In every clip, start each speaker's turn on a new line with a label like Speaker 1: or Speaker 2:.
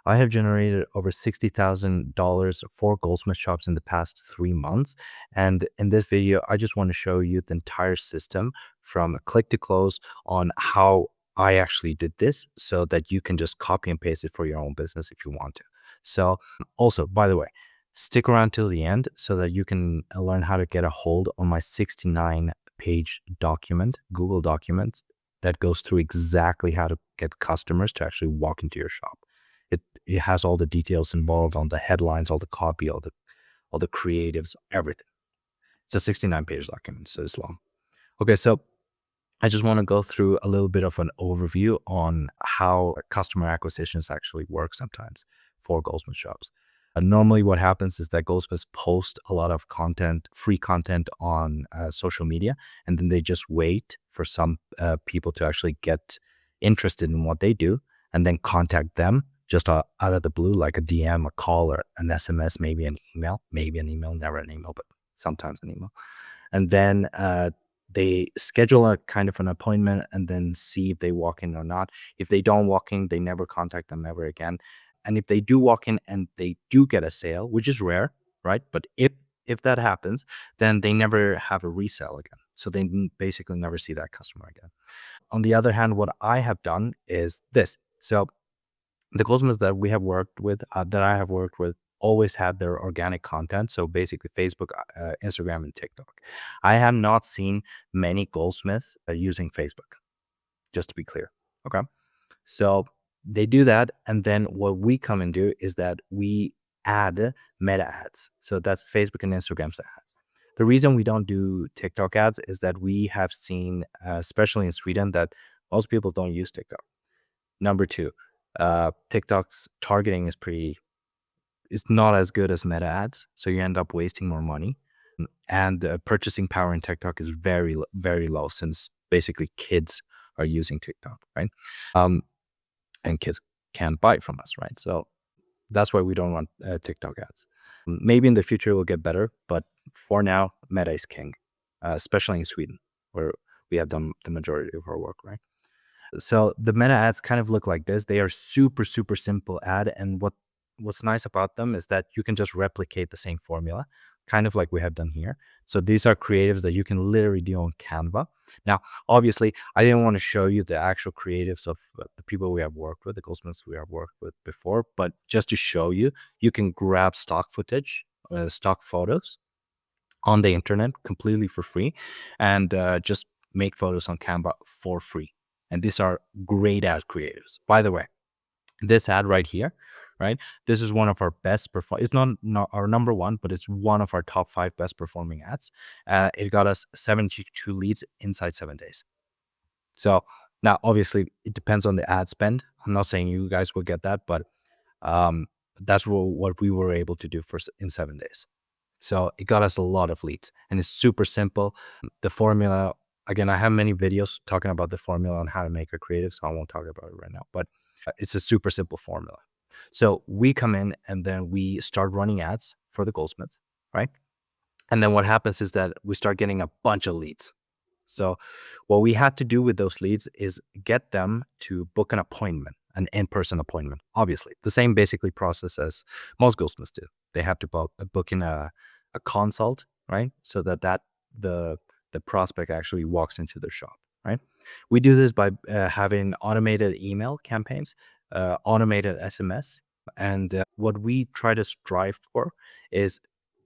Speaker 1: I have generated over $60,000 for Goldsmith shops in the past 3 months. And in this video, I just want to show you the entire system from click to close on how I actually did this so that you can just copy and paste it for your own business if you want to. So also, by the way, stick around till the end so that you can learn how to get a hold on my 69-page document, Google Documents, that goes through exactly how to get customers to actually walk into your shop. It has all the details involved on the headlines, all the copy, all the creatives, everything. It's a 69-page document, so it's long. Okay, so I just want to go through a little bit of an overview on how customer acquisitions actually work sometimes for Goldsmith shops. Normally what happens is that Goldsmiths post a lot of content, free content on social media, and then they just wait for some people to actually get interested in what they do and then contact them just out of the blue, like a DM, a call, or an SMS, maybe an email, never an email, but sometimes an email. And then they schedule a kind of an appointment and then see if they walk in or not. If they don't walk in, they never contact them ever again. And if they do walk in and they do get a sale, which is rare, right? But if that happens, then they never have a resale again. So they basically never see that customer again. On the other hand, what I have done is this. So the Goldsmiths that we have worked with, that I have worked with, always had their organic content. So basically Facebook, Instagram, and TikTok. I have not seen many Goldsmiths using Facebook, just to be clear. Okay. So they do that. And then what we come and do is that we add meta ads. So that's Facebook and Instagram's ads. The reason we don't do TikTok ads is that we have seen, especially in Sweden, that most people don't use TikTok. Number two, TikTok's targeting is not as good as meta ads, so you end up wasting more money. And purchasing power in TikTok is very, very low since basically kids are using TikTok, right? And kids can't buy from us, right? So that's why we don't run TikTok ads. Maybe in the future it will get better, but for now, Meta is king, especially in Sweden, where we have done the majority of our work, right? So the meta ads kind of look like this. They are super, super simple ad. And what's nice about them is that you can just replicate the same formula, kind of like we have done here. So these are creatives that you can literally do on Canva. Now, obviously, I didn't want to show you the actual creatives of the people we have worked with, the Goldsmiths we have worked with before, but just to show you, you can grab stock footage, stock photos on the internet completely for free and just make photos on Canva for free. And these are great ad creatives. By the way, this ad right here, right? This is one of our best perform. It's not our number one, but it's one of our top 5 best performing ads. It got us 72 leads inside 7 days. So now, obviously, it depends on the ad spend. I'm not saying you guys will get that, but that's what we were able to do in 7 days. So it got us a lot of leads, and it's super simple. The formula, again, I have many videos talking about the formula on how to make a creative, so I won't talk about it right now, but it's a super simple formula. So we come in and then we start running ads for the Goldsmiths, right? And then what happens is that we start getting a bunch of leads. So what we had to do with those leads is get them to book an appointment, an in-person appointment. Obviously, the same basically process as most Goldsmiths do. They have to book in a consult, right? So that the prospect actually walks into their shop, right? We do this by having automated email campaigns, automated SMS, and what we try to strive for is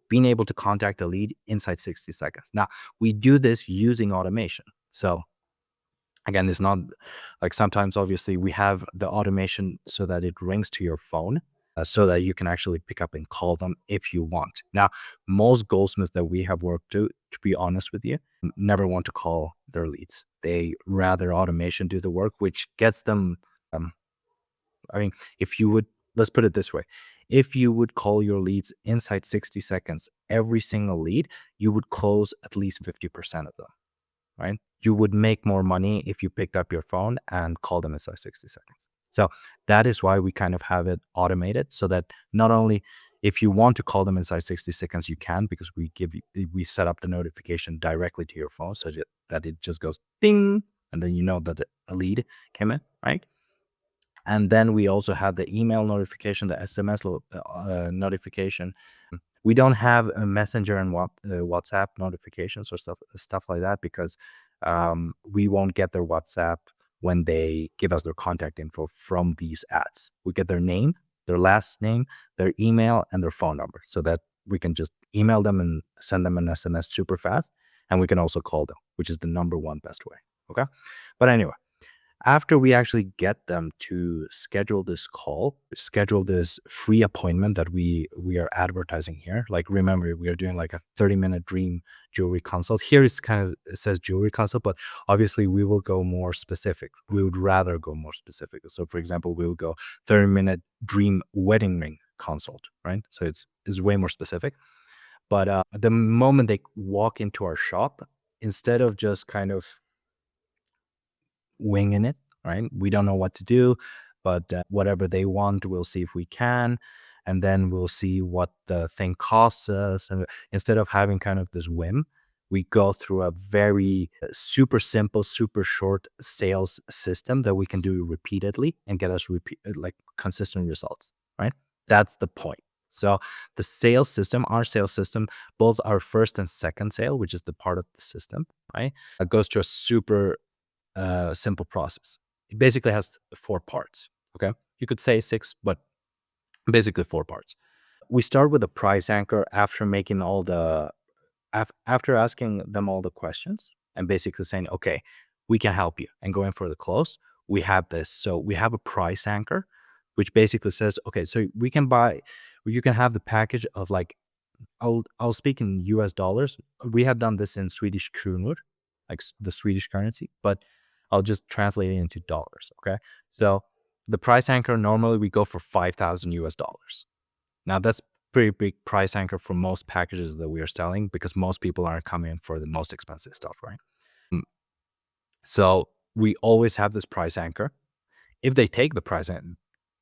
Speaker 1: being able to contact a lead inside 60 seconds. Now, we do this using automation. So again, it's not like sometimes obviously we have the automation so that it rings to your phone so that you can actually pick up and call them if you want. Now, most Goldsmiths that we have worked to be honest with you, never want to call their leads. They rather automation do the work, which gets them, I mean, if you would, let's put it this way. If you would call your leads inside 60 seconds, every single lead, you would close at least 50% of them, right? You would make more money if you picked up your phone and called them inside 60 seconds. So that is why we kind of have it automated so that not only if you want to call them inside 60 seconds, you can, because we set up the notification directly to your phone so that it just goes ding, and then you know that a lead came in, right? And then we also have the email notification, the SMS notification. We don't have a messenger and WhatsApp notifications or stuff like that, because we won't get their WhatsApp when they give us their contact info from these ads. We get their name, their last name, their email, and their phone number, so that we can just email them and send them an SMS super fast. And we can also call them, which is the number one best way. Okay. But anyway, after we actually get them to schedule this call, schedule this free appointment that we are advertising here. Like, remember, we are doing like a 30-minute dream jewelry consult. Here it's kind of, it says jewelry consult, but obviously we will go more specific. We would rather go more specific. So for example, we will go 30-minute dream wedding ring consult, right? So it's way more specific. But the moment they walk into our shop, instead of just kind of winging it, right? We don't know what to do, but whatever they want, we'll see if we can. And then we'll see what the thing costs us. And instead of having kind of this whim, we go through a very super simple, super short sales system that we can do repeatedly and get us like consistent results, right? That's the point. So the sales system, our sales system, both our first and second sale, which is the part of the system, right, goes through a super simple process. It basically has 4 parts. Okay. You could say 6, but basically 4 parts. We start with a price anchor after making all the, after asking them all the questions and basically saying, okay, we can help you, and going for the close. We have this. So we have a price anchor, which basically says, okay, so we can buy, you can have the package of like, I'll speak in US dollars. We have done this in Swedish kronor, like the Swedish currency, but I'll just translate it into dollars. Okay. So the price anchor, normally we go for 5,000 US dollars. Now that's pretty big price anchor for most packages that we are selling, because most people aren't coming in for the most expensive stuff, right? So we always have this price anchor. If they take the price anchor,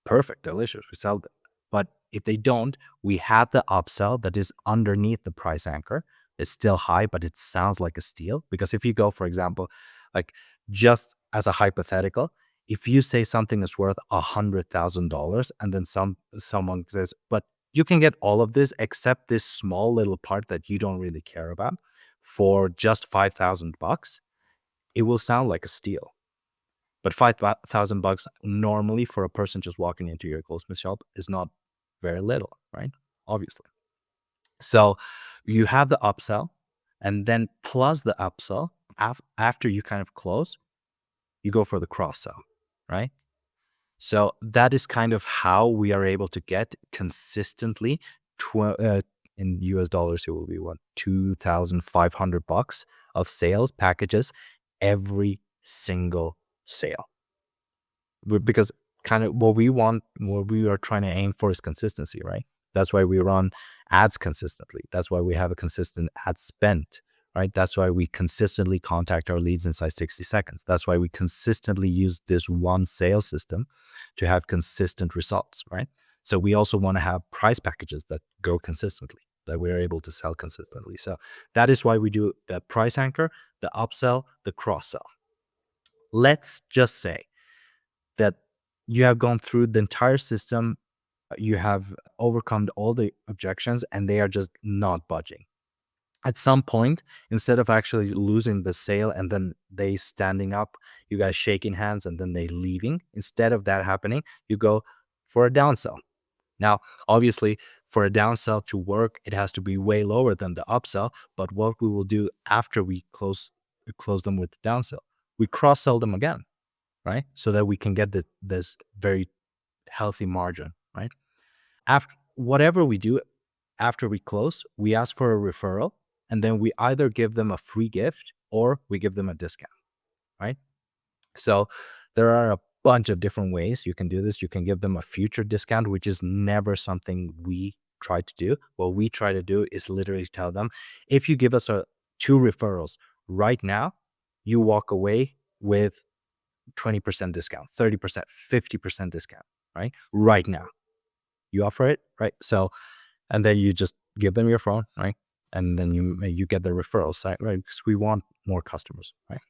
Speaker 1: perfect, delicious, we sell them. But if they don't, we have the upsell that is underneath the price anchor. It's still high, but it sounds like a steal. Because if you go, for example, like, just as a hypothetical, if you say something is worth $100,000 and then someone says, but you can get all of this except this small little part that you don't really care about for just $5,000, it will sound like a steal. But $5,000 normally for a person just walking into your Goldsmith shop is not very little, right? Obviously. So you have the upsell, and then plus the upsell, after you kind of close, you go for the cross sell, right? So that is kind of how we are able to get consistently, in US dollars, it will be what, $2,500 of sales packages every single sale. Because kind of what we want, what we are trying to aim for is consistency, right? That's why we run ads consistently. That's why we have a consistent ad spend, right? That's why we consistently contact our leads inside 60 seconds. That's why we consistently use this one sales system to have consistent results, right? So we also want to have price packages that go consistently, that we're able to sell consistently. So that is why we do the price anchor, the upsell, the cross sell. Let's just say that you have gone through the entire system, you have overcome all the objections, and they are just not budging. At some point, instead of actually losing the sale and then they standing up, you guys shaking hands, and then they leaving, instead of that happening, you go for a downsell. Now, obviously, for a downsell to work, it has to be way lower than the upsell. But what we will do after we close them with the downsell, we cross sell them again, right? So that we can get this very healthy margin, right? After whatever we do after we close, we ask for a referral, and then we either give them a free gift or we give them a discount, right? So there are a bunch of different ways you can do this. You can give them a future discount, which is never something we try to do. What we try to do is literally tell them, if you give us 2 referrals right now, you walk away with 20% discount, 30%, 50% discount, right? Right now. You offer it, right? So, and then you just give them your phone, right? And then you get the referral site, right? Because we want more customers, right?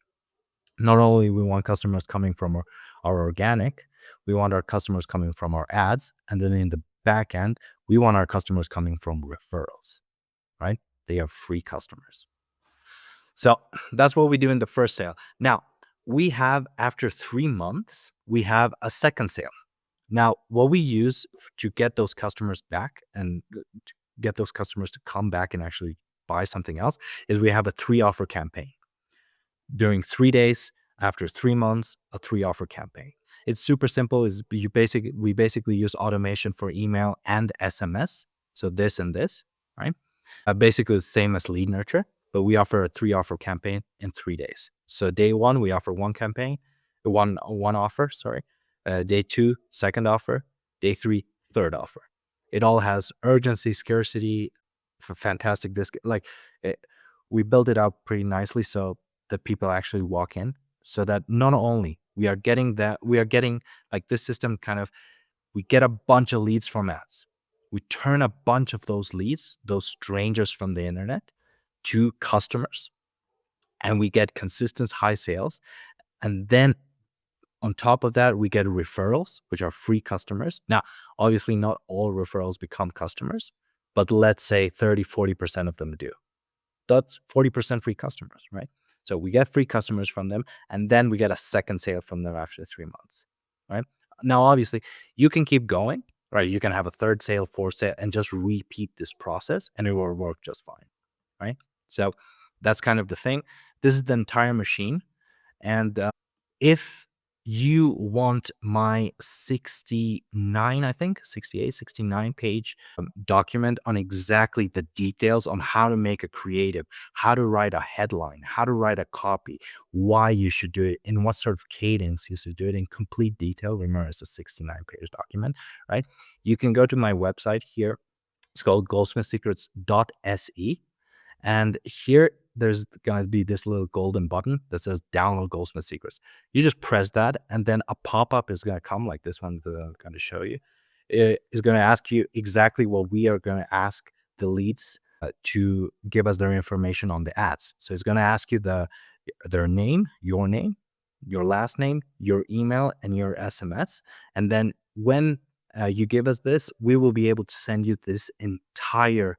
Speaker 1: Not only we want customers coming from our organic, We want our customers coming from our ads. And then in the back end, we want our customers coming from referrals, right? They are free customers. So that's what we do in the first sale. Now, we have, after 3 months, we have a second sale. Now, what we use to get those customers back and to get those customers to come back and actually buy something else is we have a 3 offer campaign. During 3 days, after 3 months, a 3 offer campaign. It's super simple. We basically use automation for email and SMS. So this and this, right? Basically the same as lead nurture, but we offer a 3 offer campaign in 3 days. So day one, we offer one campaign, one offer, sorry. Day two, second offer. Day three, third offer. It all has urgency, scarcity, for fantastic discount. We build it out pretty nicely so that people actually walk in, so that not only we are getting like this system kind of, we get a bunch of leads from ads. We turn a bunch of those leads, those strangers from the internet, to customers, and we get consistent high sales. And then on top of that, we get referrals, which are free customers. Now, obviously, not all referrals become customers, but let's say 30-40% of them do. That's 40% free customers, right? So we get free customers from them, and then we get a second sale from them after 3 months, right? Now, obviously, you can keep going, right? You can have a third sale, fourth sale, and just repeat this process, and it will work just fine, right? So that's kind of the thing. This is the entire machine. And if you want my 69, I think, 68, 69 page document on exactly the details on how to make a creative, how to write a headline, how to write a copy, why you should do it, in what sort of cadence you should do it in complete detail. Remember, it's a 69 page document, right? You can go to my website here. It's called goldsmithsecrets.se. And here, there's going to be this little golden button that says download Goldsmith Secrets. You just press that, and then a pop-up is going to come like this one that I'm going to show you. It is going to ask you exactly what we are going to ask the leads to give us their information on the ads. So it's going to ask you their name, your last name, your email, and your SMS. And then when you give us this, we will be able to send you this entire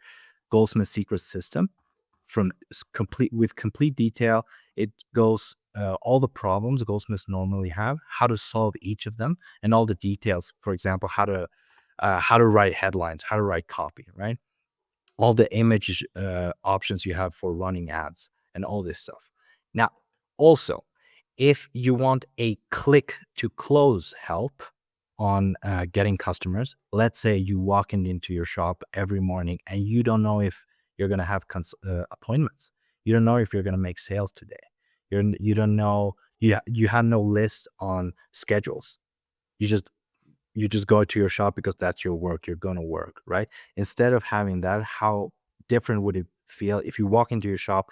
Speaker 1: Goldsmith Secrets system with complete detail. It goes all the problems Goldsmiths normally have, how to solve each of them, and all the details. For example, how to write headlines, how to write copy, right? All the image options you have for running ads, and all this stuff. Now, also, if you want a click to close help on getting customers, let's say you walk into your shop every morning and you don't know if you're going to have appointments. You don't know if you're going to make sales today. You don't know, you have no list on schedules. You just go to your shop because that's your work. You're going to work, right? Instead of having that, how different would it feel if you walk into your shop,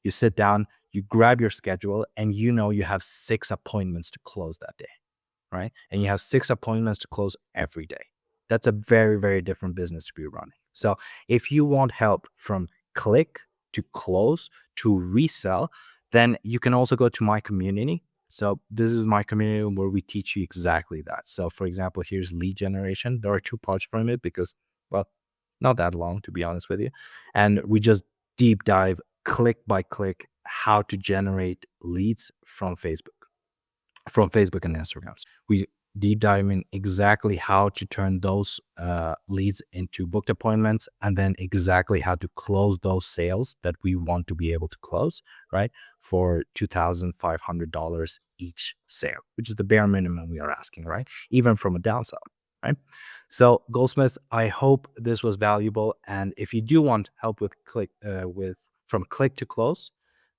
Speaker 1: you sit down, you grab your schedule, and you know you have 6 appointments to close that day, right? And you have 6 appointments to close every day. That's a very, very different business to be running. So if you want help from click to close to resell, then you can also go to my community. So this is my community where we teach you exactly that. So for example, here's lead generation. There are 2 parts from it because, well, not that long, to be honest with you. And we just deep dive click by click how to generate leads from Facebook and Instagram. We deep dive in exactly how to turn those leads into booked appointments, and then exactly how to close those sales that we want to be able to close, right? For $2,500 each sale, which is the bare minimum we are asking, right? Even from a downsell, right? So Goldsmiths, I hope this was valuable. And if you do want help with from click to close,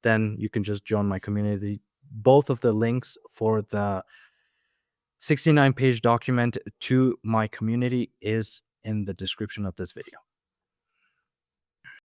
Speaker 1: then you can just join my community. Both of the links for the 69 page document to my community is in the description of this video.